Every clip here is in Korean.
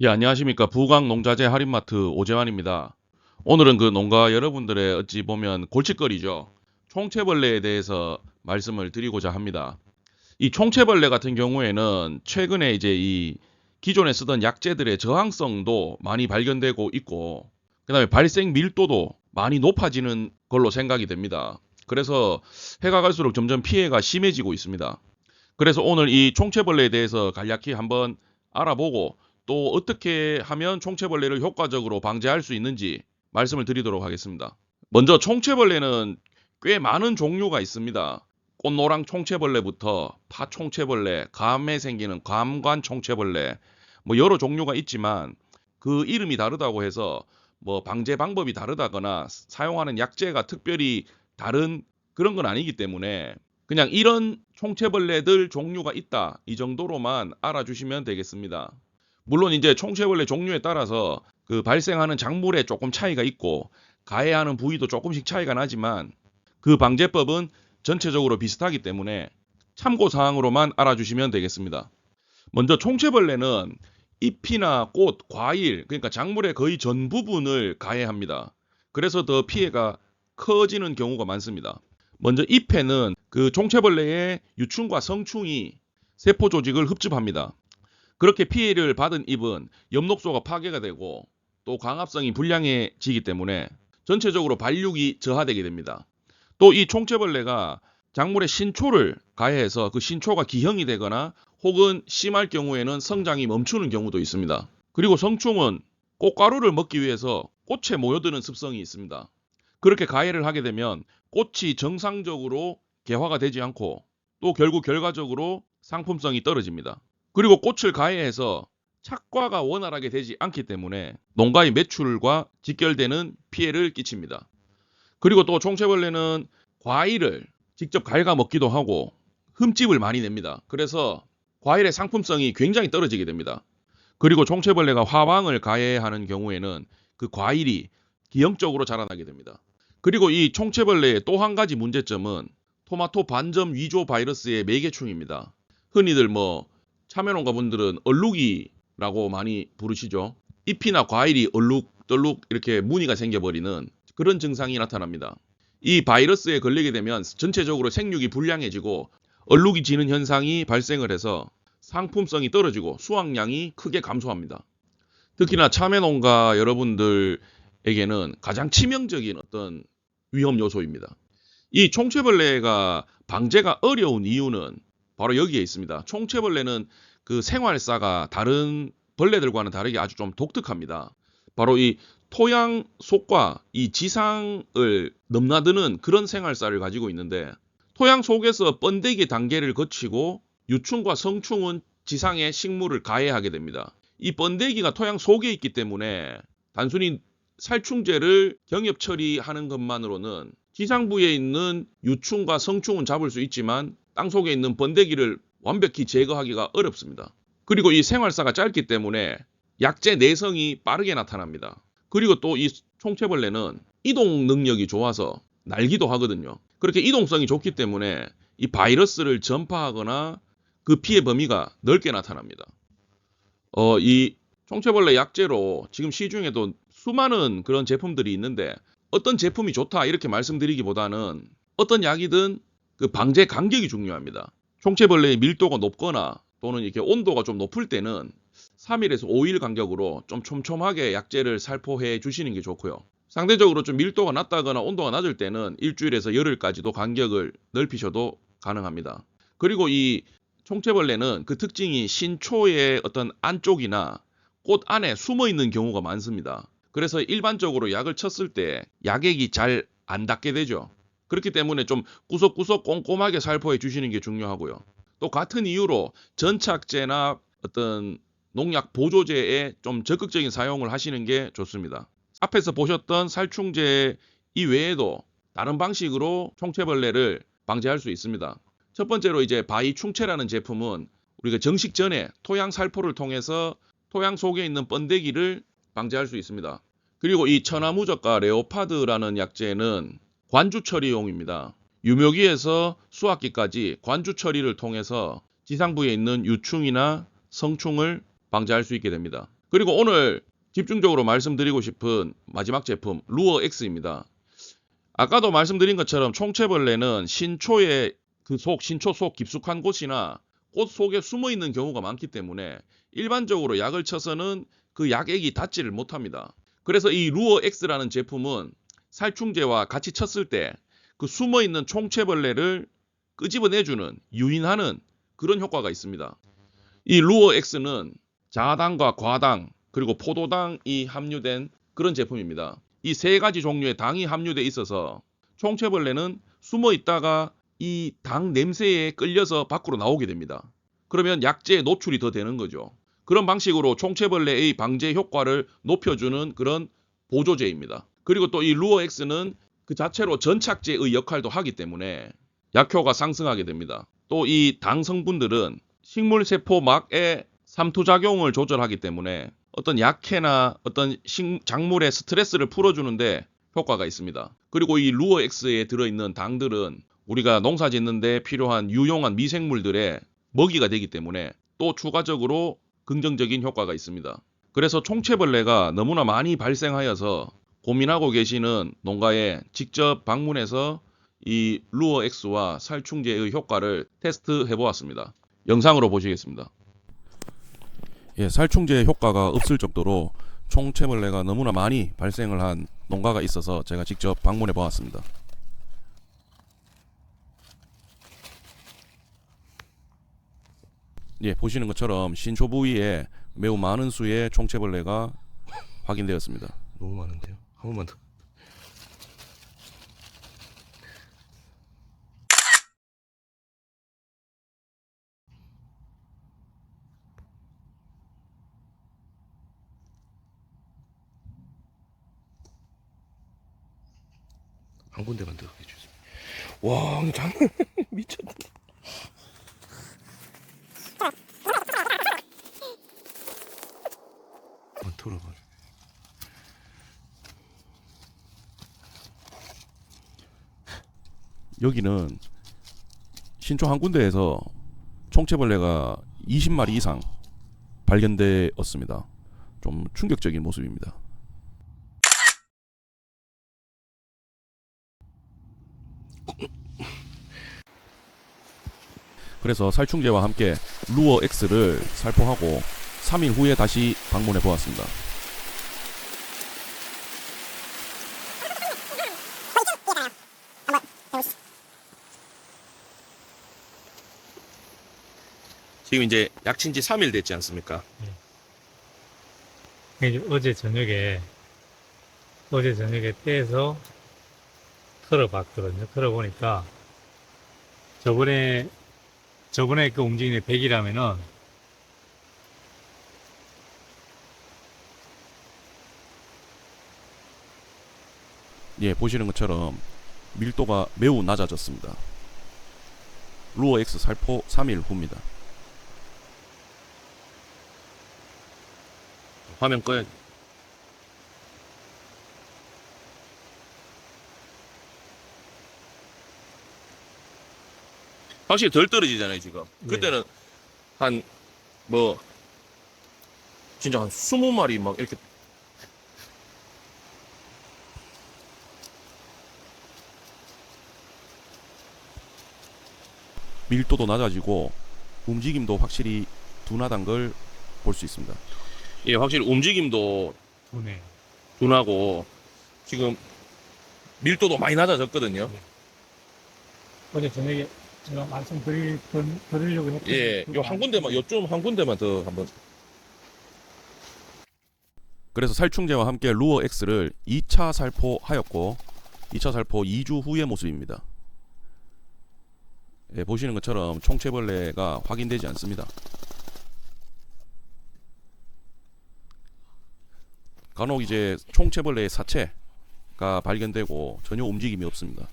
예, 안녕하십니까. 부광농자재 할인마트 오재환입니다. 오늘은 그 농가 여러분들의 어찌 보면 골칫거리죠. 총체벌레에 대해서 말씀을 드리고자 합니다. 이 총체벌레 같은 경우에는 최근에 이제 이 기존에 쓰던 약재들의 저항성도 많이 발견되고 있고, 그다음에 발생 밀도도 많이 높아지는 걸로 생각이 됩니다. 그래서 해가 갈수록 점점 피해가 심해지고 있습니다. 그래서 오늘 이 총체벌레에 대해서 간략히 한번 알아보고 또 어떻게 하면 총체벌레를 효과적으로 방제할 수 있는지 말씀을 드리도록 하겠습니다. 먼저 총체벌레는 꽤 많은 종류가 있습니다. 꽃노랑 총체벌레부터 파총체벌레, 감에 생기는 감관 총체벌레, 뭐 여러 종류가 있지만 그 이름이 다르다고 해서 뭐 방제 방법이 다르다거나 사용하는 약재가 특별히 다른 그런 건 아니기 때문에 그냥 이런 총체벌레들 종류가 있다 이 정도로만 알아주시면 되겠습니다. 물론 이제 총체벌레 종류에 따라서 그 발생하는 작물에 조금 차이가 있고 가해하는 부위도 조금씩 차이가 나지만 그 방제법은 전체적으로 비슷하기 때문에 참고 사항으로만 알아주시면 되겠습니다. 먼저 총체벌레는 잎이나 꽃, 과일, 그러니까 작물의 거의 전 부분을 가해합니다. 그래서 더 피해가 커지는 경우가 많습니다. 먼저 잎에는 그 총체벌레의 유충과 성충이 세포 조직을 흡집합니다. 그렇게 피해를 받은 잎은 엽록소가 파괴가 되고 또 광합성이 불량해지기 때문에 전체적으로 발육이 저하되게 됩니다. 또 이 총체벌레가 작물의 신초를 가해해서 그 신초가 기형이 되거나 혹은 심할 경우에는 성장이 멈추는 경우도 있습니다. 그리고 성충은 꽃가루를 먹기 위해서 꽃에 모여드는 습성이 있습니다. 그렇게 가해를 하게 되면 꽃이 정상적으로 개화가 되지 않고 또 결국 결과적으로 상품성이 떨어집니다. 그리고 꽃을 가해해서 착과가 원활하게 되지 않기 때문에 농가의 매출과 직결되는 피해를 끼칩니다. 그리고 또 총체벌레는 과일을 직접 갉아 먹기도 하고 흠집을 많이 냅니다. 그래서 과일의 상품성이 굉장히 떨어지게 됩니다. 그리고 총체벌레가 화황을 가해하는 경우에는 그 과일이 기형적으로 자라나게 됩니다. 그리고 이 총체벌레의 또 한 가지 문제점은 토마토 반점 위조 바이러스의 매개충입니다. 흔히들 뭐 참외농가 분들은 얼룩이라고 많이 부르시죠. 잎이나 과일이 얼룩덜룩 이렇게 무늬가 생겨버리는 그런 증상이 나타납니다. 이 바이러스에 걸리게 되면 전체적으로 생육이 불량해지고 얼룩이 지는 현상이 발생을 해서 상품성이 떨어지고 수확량이 크게 감소합니다. 특히나 참외농가 여러분들에게는 가장 치명적인 어떤 위험 요소입니다. 이 총체벌레가 방제가 어려운 이유는 바로 여기에 있습니다. 총체벌레는 그 생활사가 다른 벌레들과는 다르게 아주 좀 독특합니다. 바로 이 토양 속과 이 지상을 넘나드는 그런 생활사를 가지고 있는데 토양 속에서 번데기 단계를 거치고 유충과 성충은 지상의 식물을 가해하게 됩니다. 이 번데기가 토양 속에 있기 때문에 단순히 살충제를 경협 처리하는 것만으로는 지상부에 있는 유충과 성충은 잡을 수 있지만 땅 속에 있는 번데기를 완벽히 제거하기가 어렵습니다. 그리고 이 생활사가 짧기 때문에 약재 내성이 빠르게 나타납니다. 그리고 또 이 총체벌레는 이동 능력이 좋아서 날기도 하거든요. 그렇게 이동성이 좋기 때문에 이 바이러스를 전파하거나 그 피해 범위가 넓게 나타납니다. 이 총체벌레 약재로 지금 시중에도 수많은 그런 제품들이 있는데 어떤 제품이 좋다 이렇게 말씀드리기보다는 어떤 약이든 그 방제 간격이 중요합니다. 총체벌레의 밀도가 높거나 또는 이렇게 온도가 좀 높을 때는 3일에서 5일 간격으로 좀 촘촘하게 약재를 살포해 주시는 게 좋고요. 상대적으로 좀 밀도가 낮다거나 온도가 낮을 때는 일주일에서 열흘까지도 간격을 넓히셔도 가능합니다. 그리고 이 총체벌레는 그 특징이 신초의 어떤 안쪽이나 꽃 안에 숨어 있는 경우가 많습니다. 그래서 일반적으로 약을 쳤을 때 약액이 잘 안 닿게 되죠. 그렇기 때문에 좀 구석구석 꼼꼼하게 살포해 주시는 게 중요하고요. 또 같은 이유로 전착제나 어떤 농약 보조제에 좀 적극적인 사용을 하시는 게 좋습니다. 앞에서 보셨던 살충제 이외에도 다른 방식으로 총체벌레를 방제할 수 있습니다. 첫 번째로 이제 바이충체라는 제품은 우리가 정식 전에 토양 살포를 통해서 토양 속에 있는 번데기를 방제할 수 있습니다. 그리고 이 천하무적과 레오파드라는 약재는 관주 처리용입니다. 유묘기에서 수확기까지 관주 처리를 통해서 지상부에 있는 유충이나 성충을 방제할 수 있게 됩니다. 그리고 오늘 집중적으로 말씀드리고 싶은 마지막 제품 루어 X입니다. 아까도 말씀드린 것처럼 총체벌레는 신초의 신초 속 깊숙한 곳이나 꽃 속에 숨어 있는 경우가 많기 때문에 일반적으로 약을 쳐서는 그 약액이 닿지를 못합니다. 그래서 이 루어 X라는 제품은 살충제와 같이 쳤을 때 그 숨어 있는 총체벌레를 끄집어내주는, 유인하는 그런 효과가 있습니다. 이 루어 X는 자당과 과당 그리고 포도당이 함유된 그런 제품입니다. 이 세 가지 종류의 당이 함유되어 있어서 총체벌레는 숨어 있다가 이 당 냄새에 끌려서 밖으로 나오게 됩니다. 그러면 약재에 노출이 더 되는 거죠. 그런 방식으로 총체벌레의 방제 효과를 높여주는 그런 보조제입니다. 그리고 또 이 루어 X는 그 자체로 전착제의 역할도 하기 때문에 약효가 상승하게 됩니다. 또 이 당 성분들은 식물세포막의 삼투작용을 조절하기 때문에 어떤 약해나 어떤 작물의 스트레스를 풀어주는데 효과가 있습니다. 그리고 이 루어 X에 들어있는 당들은 우리가 농사 짓는데 필요한 유용한 미생물들의 먹이가 되기 때문에 또 추가적으로 긍정적인 효과가 있습니다. 그래서 총체벌레가 너무나 많이 발생하여서 고민하고 계시는 농가에 직접 방문해서 이 루어 X와 살충제의 효과를 테스트해 보았습니다. 영상으로 보시겠습니다. 예, 살충제 효과가 없을 정도로 총체벌레가 너무나 많이 발생을 한 농가가 있어서 제가 직접 방문해 보았습니다. 예, 보시는 것처럼 신초 부위에 매우 많은 수의 총체벌레가 확인되었습니다. 너무 많은데요? 한 번만 더. 한 군데만 더 해주세요. 와, 오늘 장난 미쳤다. 한번 털어봐. 여기는 신초 한 군데에서 총체벌레가 20마리 이상 발견되었습니다. 좀 충격적인 모습입니다. 그래서 살충제와 함께 루어 X를 살포하고 3일 후에 다시 방문해 보았습니다. 지금 이제 약친지 3일 됐지 않습니까? 이제 어제 저녁에 떼서 털어봤거든요. 털어보니까 저번에 그 움직이는 100이라면은 예, 보시는 것처럼 밀도가 매우 낮아졌습니다. 루어 X 살포 3일 후입니다. 화면 꺼야. 확실히 덜 떨어지잖아요 지금. 그때는 한 뭐 진짜 한 20마리 막 이렇게. 밀도도 낮아지고 움직임도 확실히 둔하단 걸 볼 수 있습니다. 예, 확실히 움직임도 분해. 둔하고 지금 밀도도 많이 낮아졌거든요. 어제 저녁에 제가 드리려고 했던 예, 요 한 군데만, 요좀 한 군데만 더 한번. 그래서 살충제와 함께 루어 X를 2차 살포하였고 2차 살포 2주 후의 모습입니다. 예, 보시는 것처럼 총체벌레가 확인되지 않습니다. 간혹 이제 총체벌레의 사체가 발견되고 전혀 움직임이 없습니다.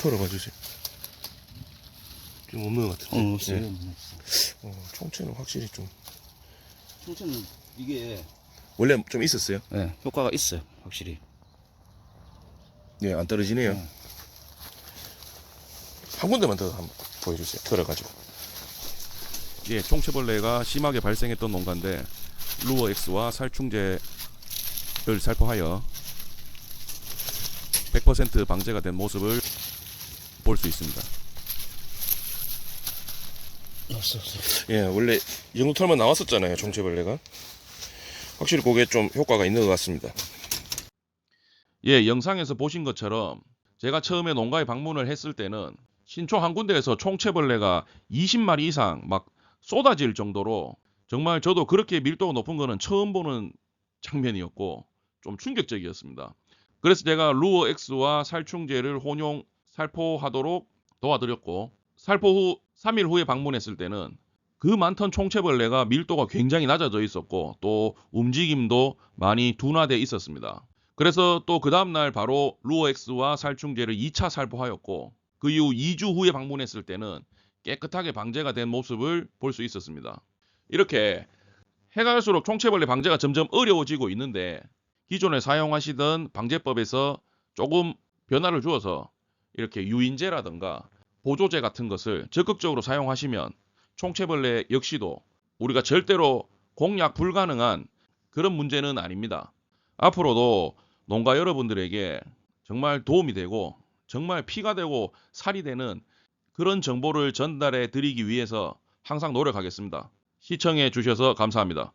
털어봐 주세요. 좀 없는 것 같은데. 없어요. 총체는 확실히 좀 총체는 이게 원래 좀 있었어요. 효과가 있어요, 확실히. 네, 안 떨어지네요. 네. 한 군데만 더 한번 보여주세요. 털어가지고. 예, 총체벌레가 심하게 발생했던 농가인데 루어 X와 살충제를 살포하여 100% 방제가 된 모습을 볼 수 있습니다. 없어. 예, 원래 이 정도 털만 나왔었잖아요, 총체벌레가. 확실히 그게 좀 효과가 있는 것 같습니다. 예, 영상에서 보신 것처럼 제가 처음에 농가에 방문을 했을 때는 신촌 한 군데에서 총체벌레가 20마리 이상 막 쏟아질 정도로 정말 저도 그렇게 밀도가 높은 거는 처음 보는 장면이었고 좀 충격적이었습니다. 그래서 제가 루어 X와 살충제를 혼용 살포하도록 도와드렸고 살포 후 3일 후에 방문했을 때는 그 많던 총체벌레가 밀도가 굉장히 낮아져 있었고 또 움직임도 많이 둔화돼 있었습니다. 그래서 또 그 다음날 바로 루어 X와 살충제를 2차 살포하였고 그 이후 2주 후에 방문했을 때는 깨끗하게 방제가 된 모습을 볼 수 있었습니다. 이렇게 해가 갈수록 총체벌레 방제가 점점 어려워지고 있는데 기존에 사용하시던 방제법에서 조금 변화를 주어서 이렇게 유인제라든가 보조제 같은 것을 적극적으로 사용하시면 총체벌레 역시도 우리가 절대로 공략 불가능한 그런 문제는 아닙니다. 앞으로도 농가 여러분들에게 정말 도움이 되고 정말 피가 되고 살이 되는 그런 정보를 전달해 드리기 위해서 항상 노력하겠습니다. 시청해 주셔서 감사합니다.